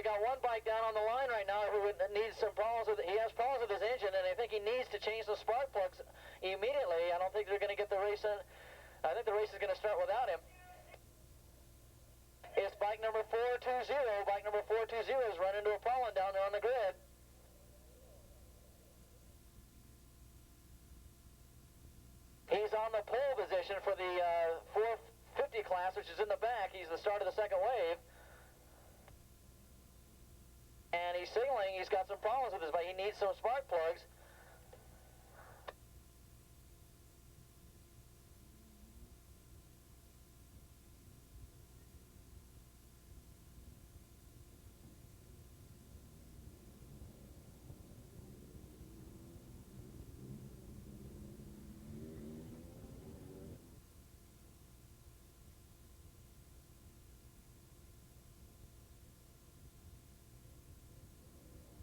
got one bike down on the line right now who needs some problems with. He has problems with his engine, and I think he needs to change the spark plugs immediately. I don't think they're going to get the race in. I think the race is going to start without him. It's bike number 420. Bike number 420 has run into a problem down there on the grid. He's on the pole position for the 450 class, which is in the back. He's the start of the second wave. And he's signaling he's got some problems with his bike. He needs some spark plugs.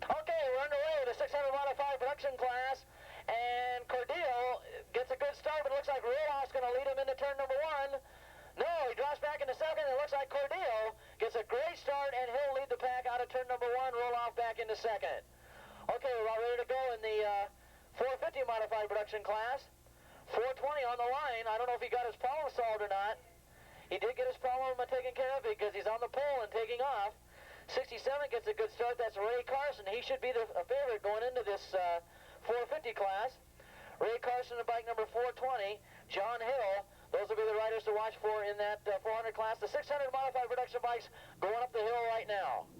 Okay, we're underway with the 600 modified production class, and Cordillo gets a good start, but it looks like Roloff's going to lead him into turn number 1. No, he drops back into second, and it looks like Cordillo gets a great start, and he'll lead the pack out of turn number 1, Roloff back into second. Okay, we're about ready to go in the 450 modified production class. 420 on the line. I don't know if he got his problem solved or not. He did get his problem taken care of because he's on the pole and taking off. 67 gets a good start. That's Ray Carson. He should be the favorite going into this 450 class. Ray Carson in bike number 420. John Hill. Those will be the riders to watch for in that 400 class. The 600 modified production bikes going up the hill right now.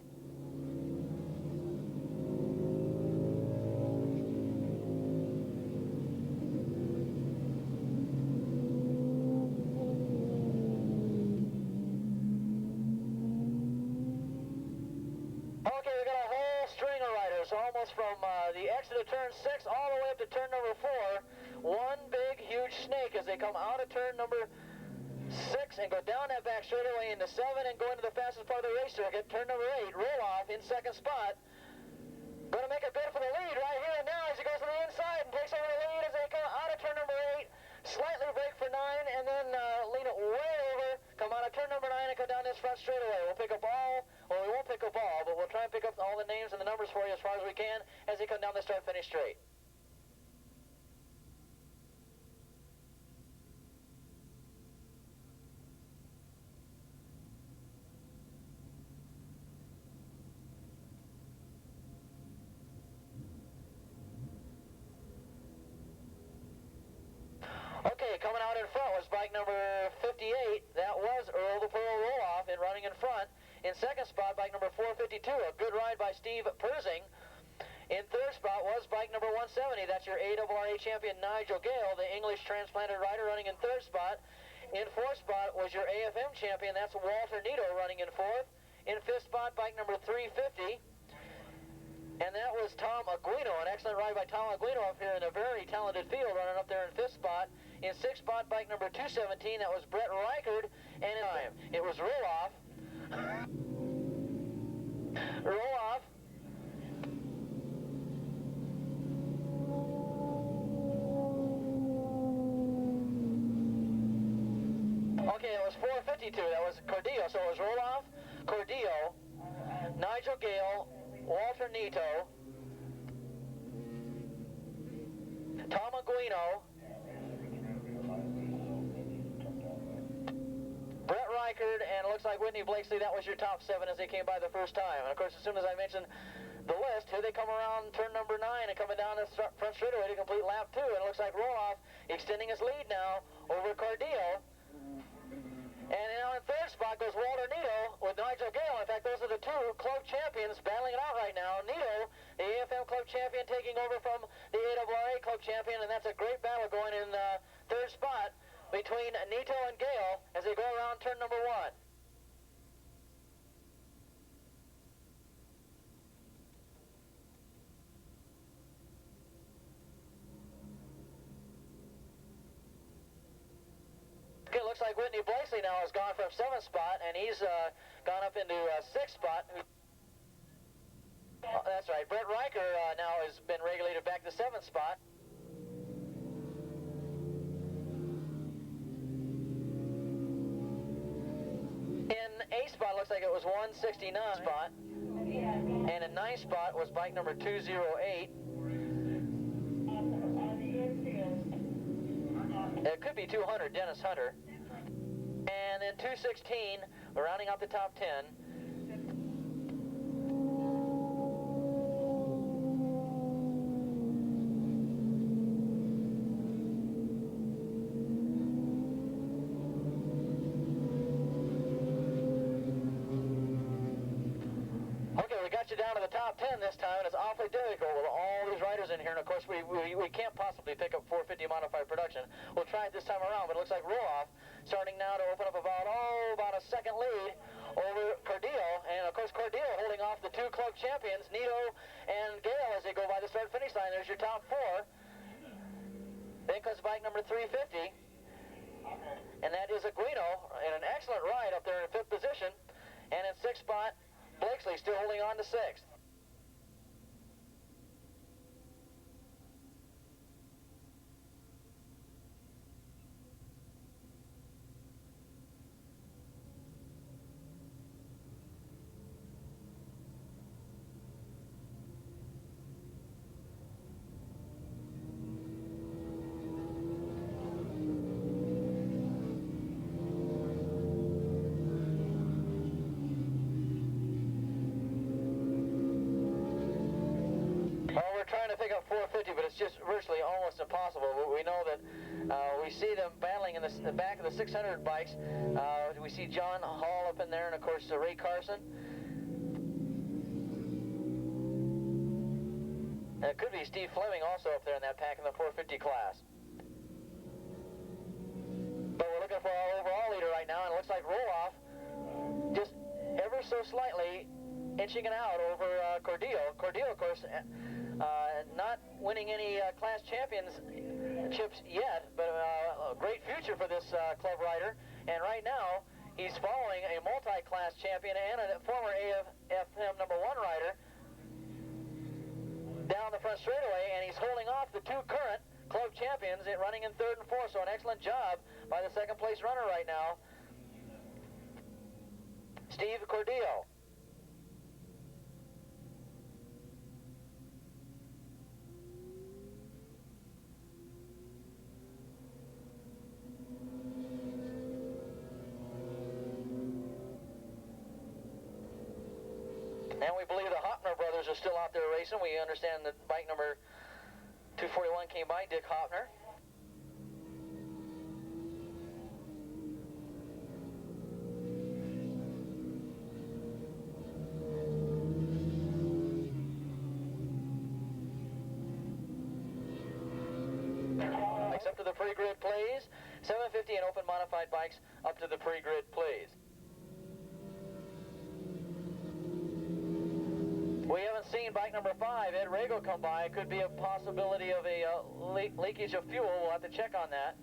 Almost from the exit of turn 6 all the way up to turn number 4. One big, huge snake as they come out of turn number 6 and go down that back straightaway into 7 and go into the fastest part of the race circuit. Turn number 8, Roloff in second spot. Going to make a bid for the lead right here and now as he goes to the inside and takes over the lead as they come out of turn number 8. Slightly brake for 9 and then lean it way over, come out of turn number 9 and go down this front straightaway. We'll pick up all, well, we won't pick up all, but we'll try and pick up all the names and the numbers for you as far as we can as they come down the start-finish straight. Okay, coming out in front was bike number 58. That was Earl the Pearl Roloff in running in front. In second spot, bike number 452. A good ride by Steve Persing. In third spot was bike number 170. That's your ARRA champion Nigel Gale, the English transplanted rider running in third spot. In fourth spot was your AFM champion. That's Walter Nito running in fourth. In fifth spot, bike number 350. And that was Tom Aguino, an excellent ride by Tom Aguino up here in a very talented field, running up there in fifth spot. In sixth spot, bike number 217, that was Brett Reichard, and in time, it was Roloff. Roloff. Okay, it was 452, that was Cordillo, so it was Roloff, Cordillo, Nigel Gale, Walter Nito, Tom Aguino, Brett Reichard, and it looks like Whitney Blakesley. That was your top 7 as they came by the first time. And of course, as soon as I mentioned the list, here they come around turn number 9 and coming down the front straightaway to complete lap 2. And it looks like Roloff extending his lead now over Cordillo. And now in third spot goes Walter Nito with Nigel Gale. In fact, those are the two club champions battling it out right now. Nito, the AFM club champion, taking over from the ARRA club champion, and that's a great battle going in third spot between Nito and Gale as they go around turn number 1. Okay, looks like Whitney Blakesley now has gone from 7th spot, and he's gone up into 6th spot. Oh, that's right. Brett Riker now has been regulated back to 7th spot. In 8th spot, looks like it was 169 spot. And in ninth spot was bike number 208. It could be 200, Dennis Hunter. And then 216, we're rounding out the top 10. Okay, we got you down to the top 10 this time, and it's awfully difficult with all these riders in here. And of course, we can't possibly pick up 450 modified production. We'll try it this time around, but it looks like Roloff starting now to open up about a second lead over Cordillo. And of course, Cordillo holding off the two club champions, Nito and Gale, as they go by the start-finish line. There's your top four. Then comes bike number 350. And that is Aguino in an excellent ride up there in fifth position. And in sixth spot, Blakesley still holding on to sixth. Up 450, but it's just virtually almost impossible. We know that we see them battling in the back of the 600 bikes. We see John Hall up in there, and of course Ray Carson. And it could be Steve Fleming also up there in that pack in the 450 class. But we're looking for our overall leader right now, and it looks like Roloff just ever so slightly inching it out over Cordillo. Cordillo, of course, not winning any class championships yet, but a great future for this club rider. And right now, he's following a multi-class champion and a former AFM #1 rider down the front straightaway, and he's holding off the two current club champions running in third and fourth. So an excellent job by the second place runner right now, Steve Cordillo. And we believe the Hopner brothers are still out there racing. We understand that bike number 241 came by, Dick Hopner. Bikes up to the pre-grid, please. 750 and open modified bikes up to the pre-grid, please. We haven't seen bike number 5, Ed Rago, come by. It could be a possibility of a leakage of fuel. We'll have to check on that.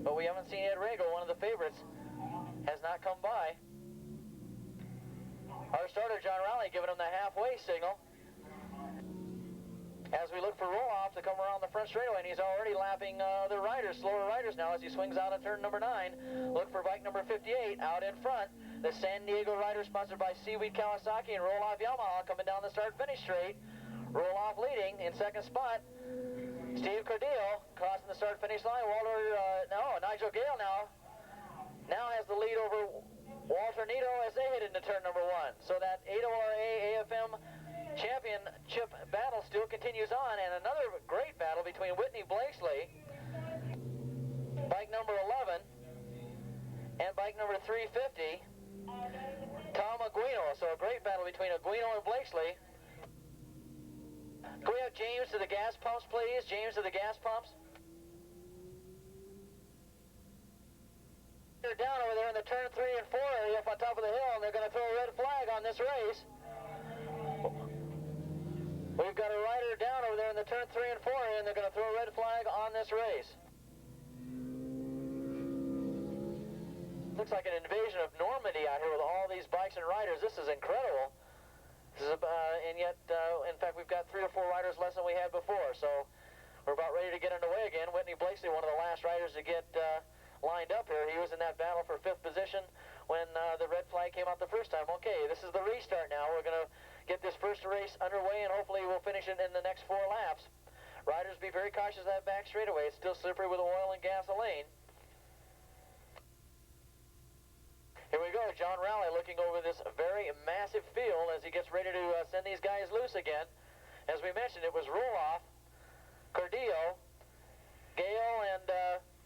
But we haven't seen Ed Rago, one of the favorites, has not come by. Our starter, John Rowley, giving him the halfway signal. As we look for Roloff to come around the front straightaway, and he's already lapping the riders, slower riders now as he swings out of turn number 9. Look for bike number 58 out in front. The San Diego rider sponsored by Seaweed Kawasaki and Roloff Yamaha coming down the start-finish straight. Roloff leading in second spot. Steve Cordillo crossing the start-finish line. Nigel Gale now has the lead over Walter Nito as they head into turn number 1. So that AORA AFM championship battle still continues on, and another great battle between Whitney Blakesley, bike number 11, and bike number 350, Tom Aguino. So a great battle between Aguino and Blakesley. Can we have James to the gas pumps, please? James to the gas pumps. They're down over there in the turn 3 and 4 area up on top of the hill, and they're going to throw a red flag on this race. We've got a rider down over there in the turn 3 and 4 area, and they're going to throw a red flag on this race. Looks like an invasion of Normandy out here with all these bikes and riders. This is incredible. And yet, in fact, we've got 3 or 4 riders less than we had before. So we're about ready to get underway again. Whitney Blakesley, one of the last riders to get lined up here. He was in that battle for 5th position when the red flag came out the first time. Okay, this is the restart now. We're going to get this first race underway, and hopefully we'll finish it in the next 4 laps. Riders, be very cautious of that back straightaway. It's still slippery with oil and gasoline. Here we go, John Rowley looking over this very massive field as he gets ready to send these guys loose again. As we mentioned, it was Roloff, Cordillo, Gale, and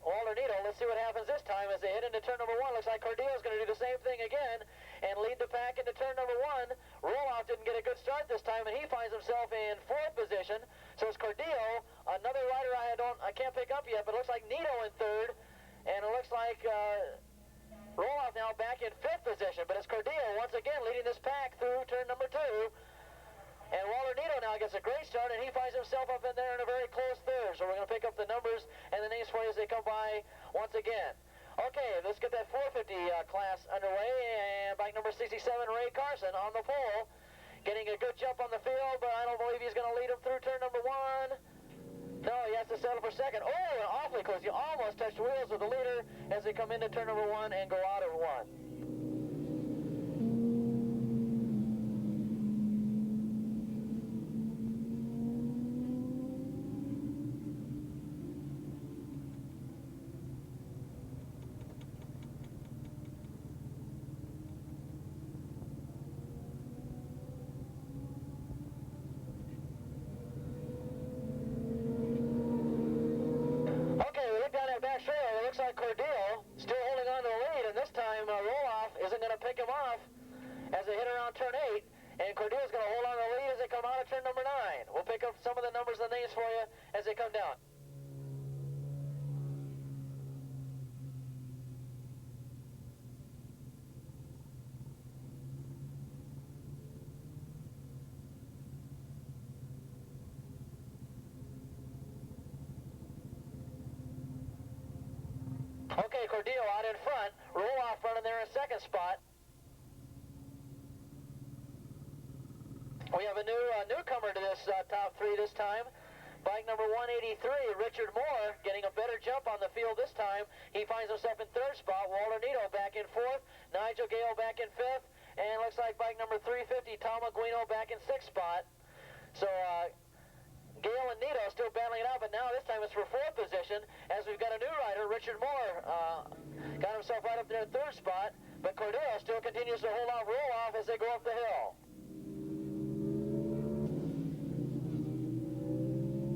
Walter-Nito. Let's see what happens this time as they hit into turn number 1. Looks like Cordillo's going to do the same thing again and lead the pack into turn number 1. Roloff didn't get a good start this time, and he finds himself in 4th position. So it's Cordillo, another rider I can't pick up yet, but it looks like Nito in 3rd, and it looks like Roloff now back in 5th position. But it's Cordillo once again leading this pack through turn number 2. And Walter-Nito now gets a great start, and he finds himself up in there in a very close 3rd. So we're going to pick up the numbers and the names for you as they come by once again. Okay, let's get that 450 class underway. And bike number 67, Ray Carson, on the pole. Getting a good jump on the field, but I don't believe he's going to lead him through turn number 1. No, he has to settle for 2nd. Oh, and awfully close. He almost touched the wheels of the leader as they come into turn number 1 and go out of 1. Looks like Cordillo still holding on to the lead, and this time Roloff isn't going to pick him off as they hit around turn 8, and Cordillo's going to hold on to the lead as they come out of turn number 9. We'll pick up some of the numbers and names for you as they come down. Okay, Cordillo out in front. Roloff running there in 2nd spot. We have a newcomer to this top 3 this time. Bike number 183, Richard Moore, getting a better jump on the field this time. He finds himself in 3rd spot. Walter-Nito back in 4th. Nigel Gale back in 5th. And looks like bike number 350, Tom Aguino, back in 6th spot. So, Gale and Nito still battling it out, but now this time it's for 4th position as we've got a new rider, Richard Moore, got himself right up there in 3rd spot, but Cordillo still continues to hold off Roloff as they go up the hill.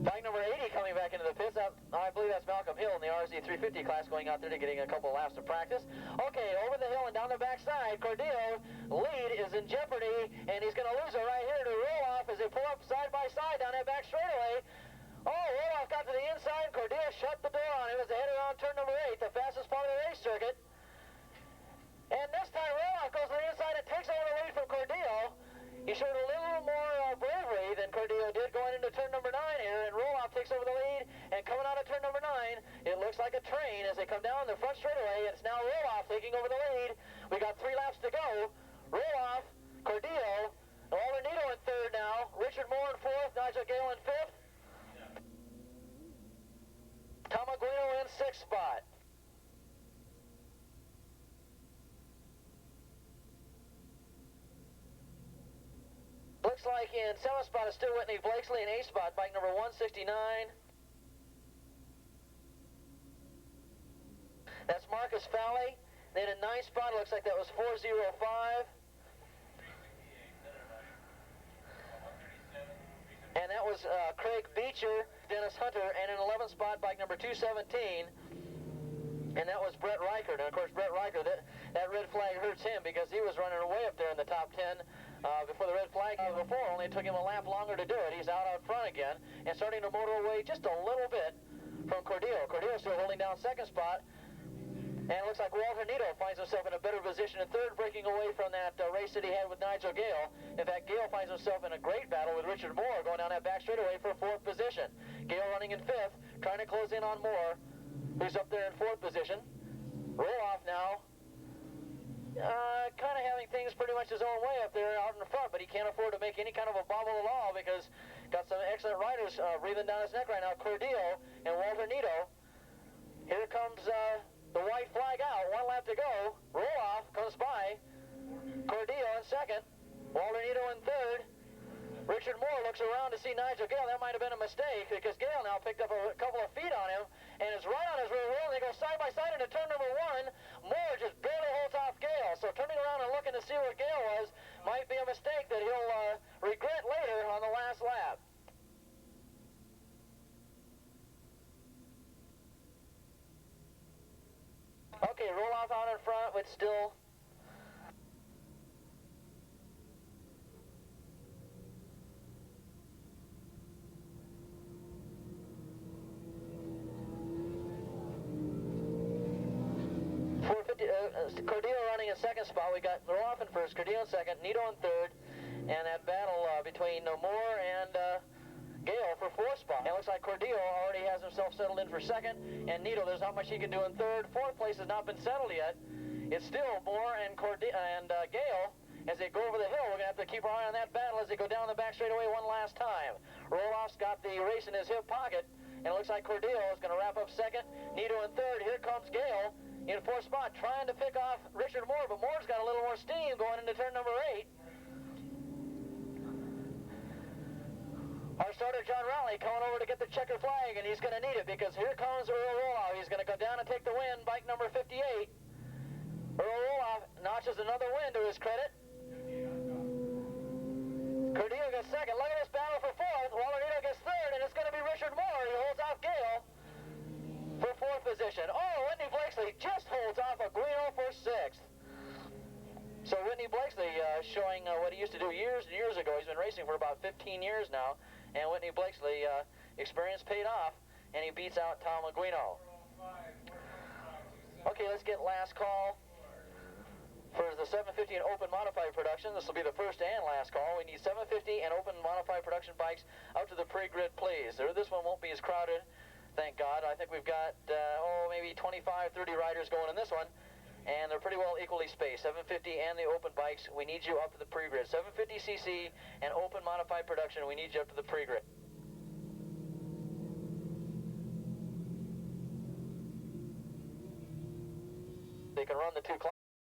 Bike number 80 coming back into the pits. I believe that's Malcolm Hill in the RZ 350 class going out there to getting a couple laps of practice. Okay, over the hill and down the backside, Cordillo lead is in jeopardy, and he's going to lose it right here to Roloff as they pull up side by side down that back straightaway. Oh, Roloff got to the inside, and Cordillo shut the door on him as they head around turn number 8, the fastest part of the race circuit. And this time Roloff goes to the inside and takes over the lead from Cordillo. He showed a little more bravery than Cordillo did going into turn number 9 here, and Roloff takes over the lead, and coming out of turn number 9, it looks like a train as they come down the front straightaway. It's now Roloff taking over the lead. We got 3 laps to go. Roloff, Cordillo, Walter-Nito in 3rd now, Richard Moore in 4th, Nigel Gale in 5th, Tom Aguino in 6th spot. Looks like in 7th spot is still Whitney Blakesley, in 8th spot, bike number 169. That's Marcus Fowley. Then in 9th spot, it looks like that was 405. And that was Craig Beecher, Dennis Hunter, and in 11th spot, bike number 217. And that was Brett Reichert. And of course, Brett Reichert, that red flag hurts him because he was running way up there in the top 10 before the red flag before. Only took him a lap longer to do it. He's out front again and starting to motor away just a little bit from Cordillo. Cordillo still holding down 2nd spot. And it looks like Walter-Nito finds himself in a better position in 3rd, breaking away from that race that he had with Nigel Gale. In fact, Gale finds himself in a great battle with Richard Moore going down that back straightaway for 4th position. Gale running in 5th, trying to close in on Moore, who's up there in 4th position. Roloff now, kind of having things pretty much his own way up there out in the front, but he can't afford to make any kind of a bobble at all because got some excellent riders breathing down his neck right now. Cordillo and Walter-Nito. Here comes the white flag out. 1 lap to go. Roloff comes by. Cordillo in 2nd. Walter Nito in third. Richard Moore looks around to see Nigel Gale. That might have been a mistake because Gale now picked up a couple of feet on him and is right on his rear wheel. And they go side by side into turn number one. Moore just barely holds off Gale. So turning around and looking to see where Gale was might be a mistake that he'll regret later on the last lap. Okay, roll off out in front, but still. Cordillo running in second spot. We got Roloff in first, Cordillo in second, Nito in third, and that battle between Moore and Gale for fourth spot. And it looks like Cordillo already has himself settled in for second, and Nito, there's not much he can do in third. Fourth place has not been settled yet. It's still Moore and Gale. As they go over the hill, we're going to have to keep our eye on that battle as they go down the back straightaway one last time. Roloff's got the race in his hip pocket, and it looks like Cordillo is going to wrap up second, Nito in third. Here comes Gale in fourth spot, trying to pick off Richard Moore, but Moore's got a little more steam going into turn number 8. Our starter, John Rowley, coming over to get the checker flag, and he's going to need it because here comes Earl Roloff. He's going to go down and take the win, bike number 58. Earl Roloff notches another win to his credit. Cordillo gets second. Look at this battle for fourth. Walter gets third, and it's going to be Richard Moore. He holds off Gale for fourth position. Oh, Whitney Blakesley just holds off Aguino for sixth. So Whitney Blakesley showing what he used to do years and years ago. He's been racing for about 15 years now, and Whitney Blakesley experience paid off, and he beats out Tom Aguino. Okay, let's get last call for the 750 and open modified production. This will be the first and last call. We need 750 and open modified production bikes out to the pre-grid, please. This one won't be as crowded, thank God. I think we've got, maybe 25, 30 riders going in this one, and they're pretty well equally spaced. 750 and the open bikes, we need you up to the pre-grid. 750cc and open modified production, we need you up to the pre-grid. They can run the two classes.